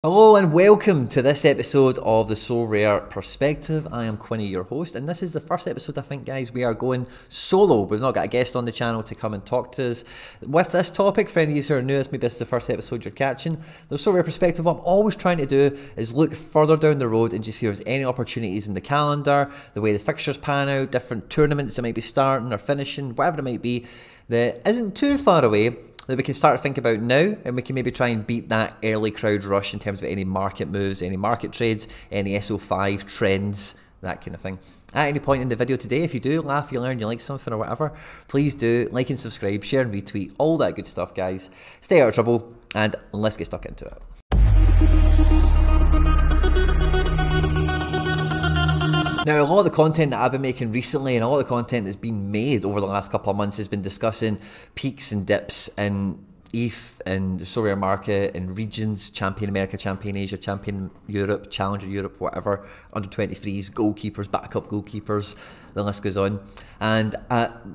Hello and welcome to this episode of the Sorare Perspective. I am Quinny, your host, and this is the first episode, I think, guys, we are going solo. We've not got a guest on the channel to come and talk to us with this topic. For any of you who are new, maybe this is the first episode you're catching. The Sorare Perspective, what I'm always trying to do is look further down the road and just see if there's any opportunities in the calendar, the way the fixtures pan out, different tournaments that might be starting or finishing, whatever it might be, that isn't too far away, that we can start to think about now, and we can maybe try and beat that early crowd rush in terms of any market moves, any market trades, any SO5 trends, that kind of thing. At any point in the video today, if you do laugh, you learn, you like something or whatever, please do like and subscribe, share and retweet, all that good stuff, guys. Stay out of trouble, and let's get stuck into it. Now, a lot of the content that I've been making recently and a lot of the content that's been made over the last couple of months has been discussing peaks and dips in ETH and the Sorare market and regions, Champion America, Champion Asia, Champion Europe, Challenger Europe, whatever, under 23s, goalkeepers, backup goalkeepers, the list goes on. And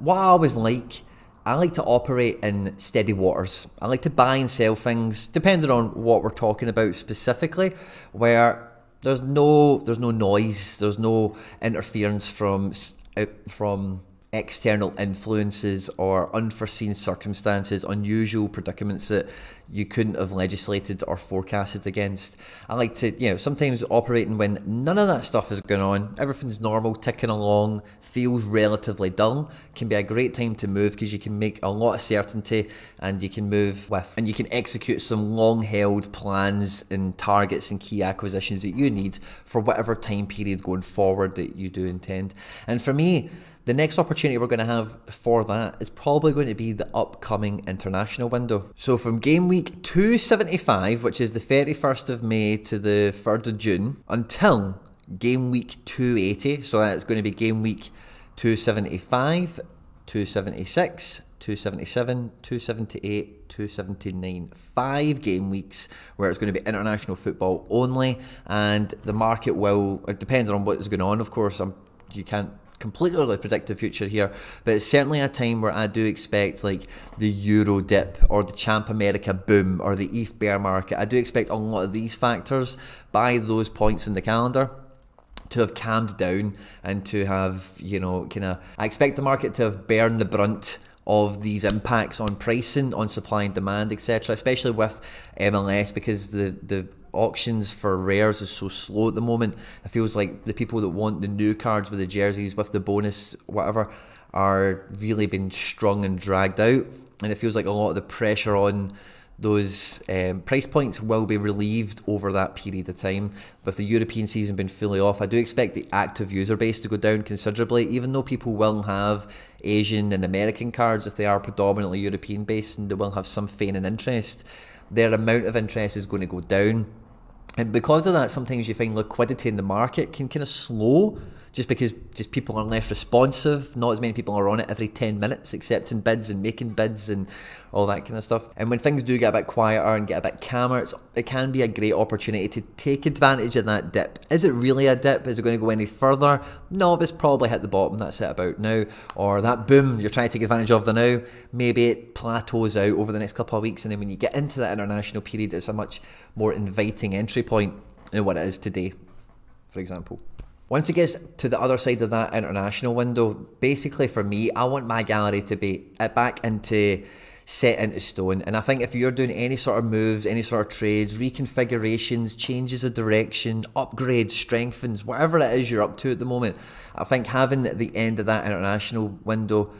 what I always like to operate in steady waters. I like to buy and sell things, depending on what we're talking about specifically, where there's no noise, there's no interference from external influences or unforeseen circumstances, unusual predicaments that you couldn't have legislated or forecasted against. I like to, sometimes operating when none of that stuff is going on, everything's normal, ticking along, feels relatively dull, can be a great time to move because you can make a lot of certainty and you can move with, and you can execute some long-held plans and targets and key acquisitions that you need for whatever time period going forward that you do intend. And for me, the next opportunity we're going to have for that is probably going to be the upcoming international window. So from game week 275, which is the 31st of May to the 3rd of June, until game week 280, so that's going to be game week 275, 276, 277, 278, 279, 5 game weeks where it's going to be international football only, and the market will, it depends on what is going on, of course, you can't completely predict the future here, but it's certainly a time where I do expect like the Euro dip or the Champ America boom or the ETH bear market. I do expect a lot of these factors by those points in the calendar to have calmed down and to have, I expect the market to have borne the brunt of these impacts on pricing, on supply and demand, etc., especially with MLS, because the auctions for rares is so slow at the moment. It feels like the people that want the new cards with the jerseys, with the bonus, whatever, are really being strung and dragged out, and it feels like a lot of the pressure on those price points will be relieved over that period of time. With the European season being fully off, I do expect the active user base to go down considerably, even though people will have Asian and American cards if they are predominantly European based, and they will have some feigning interest. Their amount of interest is going to go down. And because of that, sometimes you find liquidity in the market can kind of slow, just because people are less responsive. Not as many people are on it every 10 minutes accepting bids and making bids and all that kind of stuff. And when things do get a bit quieter and get a bit calmer, it can be a great opportunity to take advantage of that dip. Is it really a dip? Is it going to go any further? No, but it's probably hit the bottom. That's it about now. Or that boom you're trying to take advantage of the now, maybe it plateaus out over the next couple of weeks, and then when you get into that international period, it's a much more inviting entry point than what it is today, for example. Once it gets to the other side of that international window, basically for me, I want my gallery to be back into set into stone. And I think if you're doing any sort of moves, any sort of trades, reconfigurations, changes of direction, upgrades, strengthens, whatever it is you're up to at the moment, I think having the end of that international window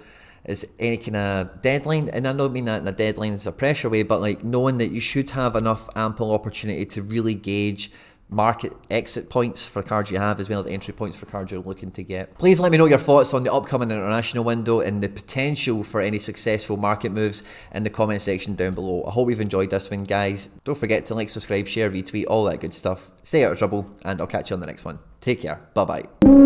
is any kind of deadline, and I don't mean that in a deadline as a pressure way, but like knowing that you should have enough ample opportunity to really gauge market exit points for cards you have, as well as entry points for cards you're looking to get. Please let me know your thoughts on the upcoming international window and the potential for any successful market moves in the comment section down below. I hope you've enjoyed this one, guys. Don't forget to like, subscribe, share, retweet, all that good stuff. Stay out of trouble, and I'll catch you on the next one. Take care. Bye bye.